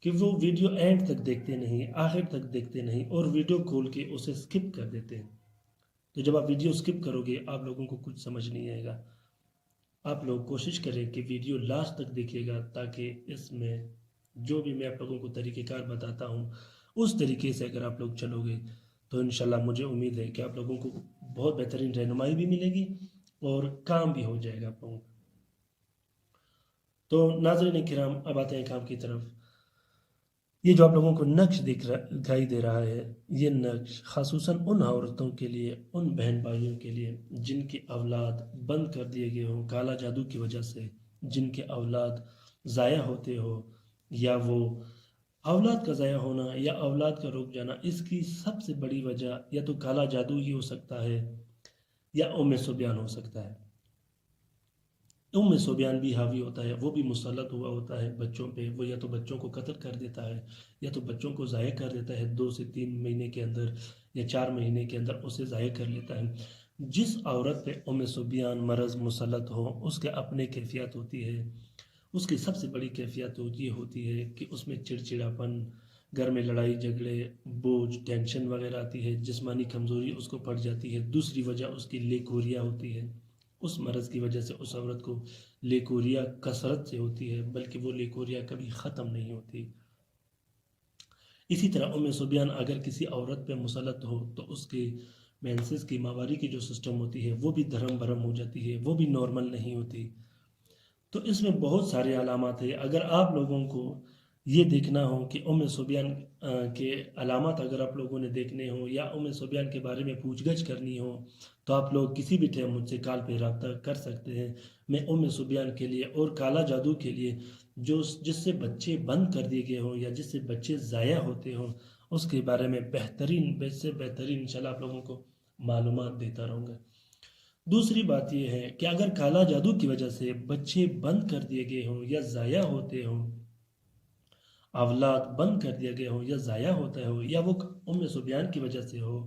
کہ وہ video and تک دیکھتے نہیں، آخر تک دیکھتے نہیں، اور ویڈیو کھول کے اسے سکپ کر دیتے ہیں۔ تو جب آپ ویڈیو سکپ کرو گے آپ لوگوں کو کچھ سمجھ نہیں آئے گا۔ آپ لوگ کوشش کریں کہ ویڈیو لاسٹ تک دیکھیے گا، تاکہ اس میں جو بھی میں آپ لوگوں کو طریقہ کار بتاتا ہوں اس طریقے سے اگر آپ لوگ چلو گے تو انشاءاللہ مجھے امید ہے کہ آپ لوگوں کو بہت بہترین رہنمائی بھی ملے گی اور کام بھی ہو جائے گا آپ لوگوں کا۔ تو ناظرین کرام، اب آتے ہیں کام کی طرف۔ یہ جو آپ لوگوں کو نقش دکھائی دے رہا ہے، یہ نقش خصوصاً ان عورتوں کے لیے، ان بہن بھائیوں کے لیے جن کی اولاد بند کر دیے گئے ہوں کالا جادو کی وجہ سے، جن کے اولاد ضائع ہوتے ہو، یا وہ اولاد کا ضائع ہونا یا اولاد کا رک جانا، اس کی سب سے بڑی وجہ یا تو کالا جادو ہی ہو سکتا ہے یا ام سبیان ہو سکتا ہے۔ ام سبیان بھی حاوی ہوتا ہے، وہ بھی مسلط ہوا ہوتا ہے بچوں پہ، وہ یا تو بچوں کو قتل کر دیتا ہے یا تو بچوں کو ضائع کر دیتا ہے 2 سے 3 مہینے کے اندر یا 4 مہینے کے اندر اسے ضائع کر لیتا ہے۔ جس عورت پہ ام سبیان مرض مسلط ہو اس کے اپنے کیفیت ہوتی ہے، اس کی سب سے بڑی کیفیت یہ ہوتی ہے کہ اس میں چڑچڑاپن، گھر میں لڑائی جھگڑے، بوجھ، ٹینشن وغیرہ آتی ہے، جسمانی کمزوری اس کو پڑ جاتی ہے۔ دوسری وجہ اس کی لیکوریا ہوتی ہے۔ اس مرض کی وجہ سے اس عورت کو لیکوریا کثرت سے ہوتی ہے، بلکہ وہ لیکوریا کبھی ختم نہیں ہوتی۔ اسی طرح ام سبیان اگر کسی عورت پہ مسلط ہو تو اس کے مینسز کی، ماہواری کی جو سسٹم ہوتی ہے وہ بھی دھرم بھرم ہو جاتی ہے، وہ بھی نارمل نہیں ہوتی۔ تو اس میں بہت سارے علامات ہیں۔ اگر آپ لوگوں کو یہ دیکھنا ہو کہ ام سبیان کے علامات اگر آپ لوگوں نے دیکھنے ہوں یا ام سبیان کے بارے میں پوچھ گچھ کرنی ہو تو آپ لوگ کسی بھی ٹائم مجھ سے کال پہ رابطہ کر سکتے ہیں۔ میں ام سبیان کے لیے اور کالا جادو کے لیے جس سے بچے بند کر دیے گئے ہوں یا جس سے بچے ضائع ہوتے ہوں اس کے بارے میں بہترین سے بہترین انشاءاللہ آپ لوگوں کو معلومات دیتا رہوں گا۔ دوسری بات یہ ہے کہ اگر کالا جادو کی وجہ سے بچے بند کر دیے گئے ہوں یا ضائع ہوتے ہوں، اولاد بند کر دیا گیا ہو یا ضائع ہوتا ہو، یا وہ ام سبیان کی وجہ سے ہو،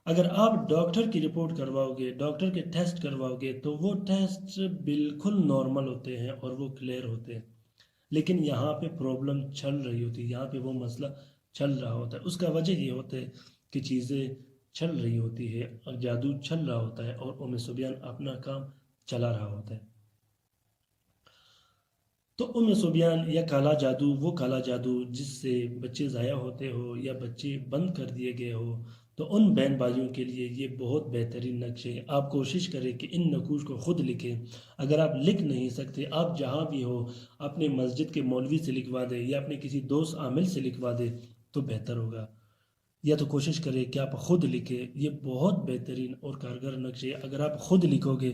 اگر آپ ڈاکٹر کی رپورٹ کرواؤ گے، ڈاکٹر کے ٹیسٹ کرواؤ گے تو وہ ٹیسٹ بالکل نارمل ہوتے ہیں اور وہ کلیئر ہوتے ہیں، لیکن یہاں پہ پرابلم چل رہی ہوتی ہے، یہاں پہ وہ مسئلہ چل رہا ہوتا ہے۔ اس کا وجہ یہ ہوتا ہے کہ چیزیں چل رہی ہوتی ہے اور جادو چل رہا ہوتا ہے اور ام سبیان اپنا کام چلا رہا ہوتا ہے۔ تو ام سبیان یا کالا جادو، وہ کالا جادو جس سے بچے ضائع ہوتے ہو یا بچے بند کر دیے گئے ہو، تو ان بہن بھائیوں کے لیے یہ بہت بہترین نقش ہے۔ آپ کوشش کریں کہ ان نقوش کو خود لکھیں۔ اگر آپ لکھ نہیں سکتے، آپ جہاں بھی ہو اپنے مسجد کے مولوی سے لکھوا دیں یا اپنے کسی دوست عامل سے لکھوا دیں تو بہتر ہوگا، یا تو کوشش کریں کہ آپ خود لکھیں۔ یہ بہت بہترین اور کارگر نقش ہے۔ اگر آپ خود لکھو گے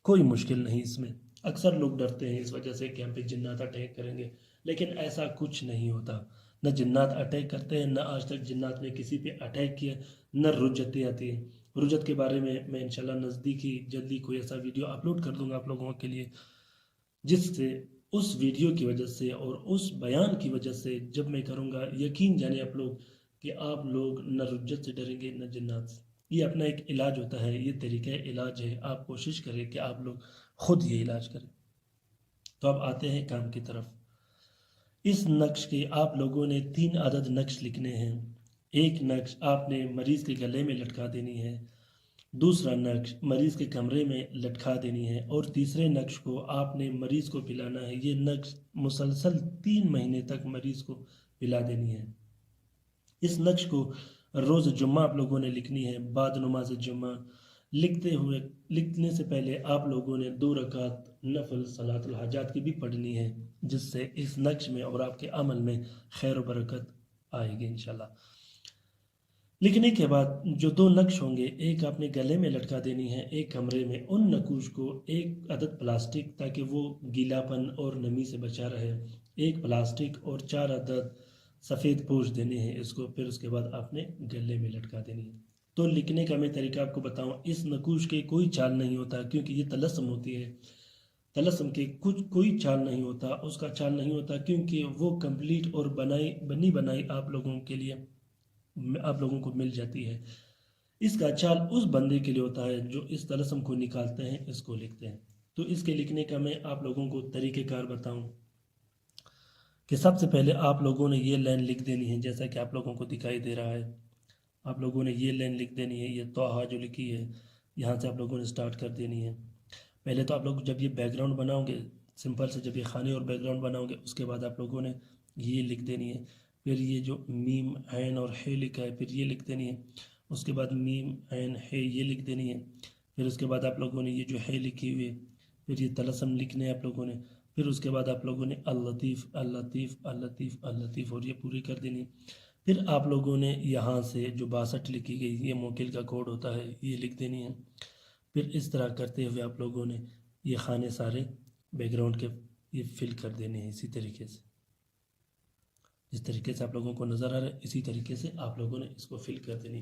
کوئی مشکل نہیں اس میں۔ اکثر لوگ ڈرتے ہیں اس وجہ سے کہ ہم پہ جنات اٹیک کریں گے، لیکن ایسا کچھ نہیں ہوتا۔ نہ جنات اٹیک کرتے ہیں، نہ آج تک جنات نے کسی پہ اٹیک کیا، نہ رجتیں آتی ہیں۔ رجت کے بارے میں انشاءاللہ نزدیکی جلدی کوئی ایسا ویڈیو اپلوڈ کر دوں گا آپ لوگوں کے لیے، جس سے اس ویڈیو کی وجہ سے اور اس بیان کی وجہ سے جب میں کروں گا، یقین جانے آپ لوگ کہ آپ لوگ نہ رجت سے ڈریں گے نہ جنات سے۔ یہ اپنا ایک علاج ہوتا ہے، یہ طریقہ علاج ہے۔ آپ کوشش کریں کہ آپ لوگ خود یہ علاج کریں۔ تو اب آتے ہیں کام کی طرف۔ اس نقش کے آپ لوگوں نے 3 عدد نقش لکھنے ہیں۔ ایک نقش آپ نے مریض کے گلے میں لٹکا دینی ہے، دوسرا نقش مریض کے کمرے میں لٹکا دینی ہے، اور تیسرے نقش کو آپ نے مریض کو پلانا ہے۔ یہ نقش مسلسل 3 مہینے تک مریض کو پلا دینی ہے۔ اس نقش کو روز جمعہ آپ لوگوں نے لکھنی ہے، بعد نماز جمعہ۔ لکھنے سے پہلے آپ لوگوں نے 2 رکعت نفل صلاۃ الحاجات کی بھی پڑھنی ہے، جس سے اس نقش میں اور آپ کے عمل میں خیر و برکت آئے گی انشاءاللہ۔ لکھنے کے بعد جو 2 نقش ہوں گے، ایک آپ نے گلے میں لٹکا دینی ہے، ایک کمرے میں۔ ان نقوش کو 1 عدد پلاسٹک، تاکہ وہ گیلا پن اور نمی سے بچا رہے، 1 پلاسٹک اور 4 عدد سفید پوش دینے ہیں اس کو، پھر اس کے بعد آپ نے گلے میں لٹکا دینی ہے۔ تو لکھنے کا میں طریقہ آپ کو بتاؤں، اس نقوش کے کوئی چال نہیں ہوتا کیونکہ یہ طلسم ہوتی ہے۔ طلسم کے کوئی چال نہیں ہوتا، اس کا چال نہیں ہوتا کیونکہ وہ کمپلیٹ اور بنی بنائی آپ لوگوں کے لیے آپ لوگوں کو مل جاتی ہے۔ اس کا چال اس بندے کے لیے ہوتا ہے جو اس طلسم کو نکالتے ہیں، اس کو لکھتے ہیں۔ تو اس کے لکھنے کا میں آپ لوگوں کو طریقہ کار بتاؤں۔ کہ سب سے پہلے آپ لوگوں نے یہ لائن لکھ دینی ہے، جیسا کہ آپ لوگوں کو دکھائی دے رہا ہے۔ آپ لوگوں نے یہ لائن لکھ دینی ہے، یہ توحا جو لکھی ہے یہاں سے آپ لوگوں نے سٹارٹ کر دینی ہے۔ پہلے تو آپ لوگ جب یہ بیک گراؤنڈ بناؤ گے، سمپل سے جب یہ خانے اور بیک گراؤنڈ بناؤ گے، اس کے بعد آپ لوگوں نے یہ لکھ دینی ہے۔ پھر یہ جو میم عین اور ہے لکھا ہے، پھر یہ لکھ دینی ہے۔ اس کے بعد میم عین ہے یہ لکھ دینی ہے۔ پھر اس کے بعد آپ لوگوں نے یہ جو ہے لکھی ہوئی ہے، پھر یہ طلسم لکھنے ہیں آپ لوگوں نے۔ پھر اس کے بعد آپ لوگوں نے اللطیف اللطیف اللطیف اللطیف اور یہ پوری کر دینی ہے۔ پھر آپ لوگوں نے یہاں سے جو 62 لکھی گئی، یہ موکل کا کوڈ ہوتا ہے، یہ لکھ دینی ہے۔ پھر اس طرح کرتے ہوئے آپ لوگوں نے یہ خانے سارے بیک گراؤنڈ کے یہ فل کر دینے ہیں اسی طریقے سے۔ جس طریقے سے آپ لوگوں کو نظر آ رہا ہے اسی طریقے سے آپ لوگوں نے اس کو فل کر دینی۔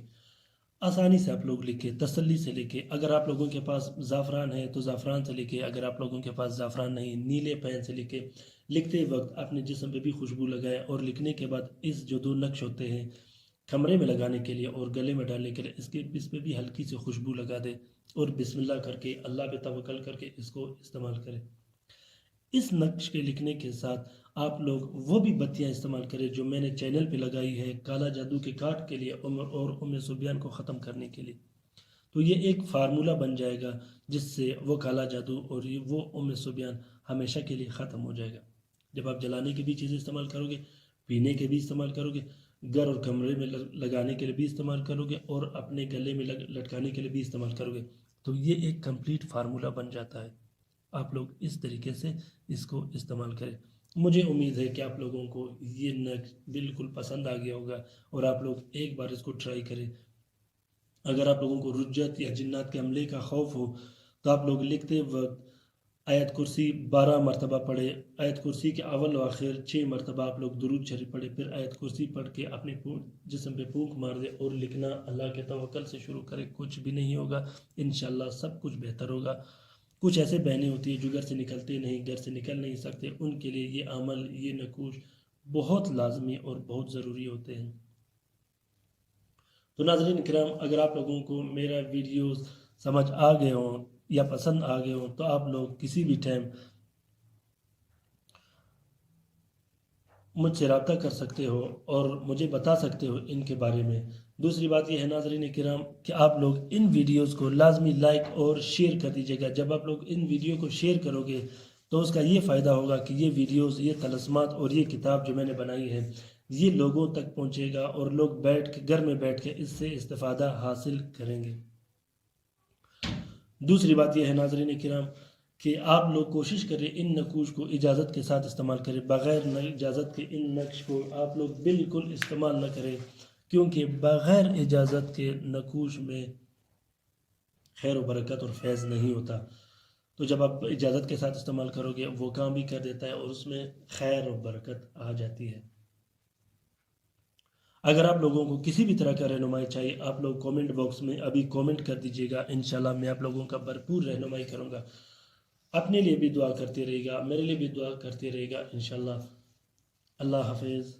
آسانی سے آپ لوگ لکھیں، تسلی سے لکھیں۔ اگر آپ لوگوں کے پاس زعفران ہے تو زعفران سے لکھیں، اگر آپ لوگوں کے پاس زعفران نہیں، نیلے پین سے لکھیں۔ لکھتے وقت اپنے جسم پہ بھی خوشبو لگائیں، اور لکھنے کے بعد اس جو 2 نقش ہوتے ہیں کمرے میں لگانے کے لیے اور گلے میں ڈالنے کے لیے، اس پہ بھی ہلکی سی خوشبو لگا دیں، اور بسم اللہ کر کے اللہ پہ توکل کر کے اس کو استعمال کریں۔ اس نقش کے لکھنے کے ساتھ آپ لوگ وہ بھی بتیاں استعمال کریں جو میں نے چینل پہ لگائی ہے کالا جادو کے کاٹ کے لیے اور سبیان کو ختم کرنے کے لیے۔ تو یہ ایک فارمولہ بن جائے گا جس سے وہ کالا جادو اور وہ سبیان ہمیشہ کے لیے ختم ہو جائے گا۔ جب آپ جلانے کی بھی چیزیں استعمال کرو گے، پینے کے بھی استعمال کرو گے، گھر اور کمرے میں لگانے کے لیے بھی استعمال کرو گے، اور اپنے گلے میں لٹکانے کے لیے بھی استعمال کرو گے، تو یہ ایک کمپلیٹ فارمولہ بن جاتا ہے۔ آپ لوگ اس طریقے سے اس کو استعمال کریں۔ مجھے امید ہے کہ آپ لوگوں کو یہ نقش بالکل پسند آ گیا ہوگا، اور آپ لوگ ایک بار اس کو ٹرائی کریں۔ اگر آپ لوگوں کو رجت یا جنات کے حملے کا خوف ہو تو آپ لوگ لکھتے وقت آیت کرسی 12 مرتبہ پڑھے، آیت کرسی کے اول و آخر 6 مرتبہ آپ لوگ درود شریف پڑھے، پھر آیت کرسی پڑھ کے اپنے جسم پہ پھونک مار دے اور لکھنا اللہ کے توکل سے شروع کرے۔ کچھ بھی نہیں ہوگا، انشاءاللہ سب کچھ بہتر ہوگا۔ کچھ ایسے بہنیں ہوتی ہیں جو گھر سے نکلتے نہیں، گھر سے نکل نہیں سکتے، ان کے لیے یہ عمل، یہ نقوش بہت لازمی اور بہت ضروری ہوتے ہیں۔ تو ناظرین کرام، اگر آپ لوگوں کو میرا ویڈیوز سمجھ آ گئے ہوں یا پسند آ گئے ہوں تو آپ لوگ کسی بھی ٹائم مجھ سے رابطہ کر سکتے ہو اور مجھے بتا سکتے ہو ان کے بارے میں۔ دوسری بات یہ ہے ناظرین کرام کہ آپ لوگ ان ویڈیوز کو لازمی لائک اور شیئر کر دیجیے گا۔ جب آپ لوگ ان ویڈیو کو شیئر کرو گے تو اس کا یہ فائدہ ہوگا کہ یہ ویڈیوز، یہ طلسمات اور یہ کتاب جو میں نے بنائی ہے یہ لوگوں تک پہنچے گا، اور لوگ بیٹھ کے گھر میں بیٹھ کے اس سے استفادہ حاصل کریں گے۔ دوسری بات یہ ہے ناظرین کرام کہ آپ لوگ کوشش کریں ان نقوش کو اجازت کے ساتھ استعمال کریں۔ بغیر اجازت کے ان نقش کو آپ لوگ بالکل استعمال نہ کریں، کیونکہ بغیر اجازت کے نقوش میں خیر و برکت اور فیض نہیں ہوتا۔ تو جب آپ اجازت کے ساتھ استعمال کرو گے وہ کام بھی کر دیتا ہے اور اس میں خیر و برکت آ جاتی ہے۔ اگر آپ لوگوں کو کسی بھی طرح کا رہنمائی چاہیے، آپ لوگ کومنٹ باکس میں ابھی کومنٹ کر دیجیے گا، انشاءاللہ میں آپ لوگوں کا بھرپور رہنمائی کروں گا۔ اپنے لیے بھی دعا کرتے رہے گا، میرے لیے بھی دعا کرتے رہے گا انشاءاللہ۔ اللہ حافظ۔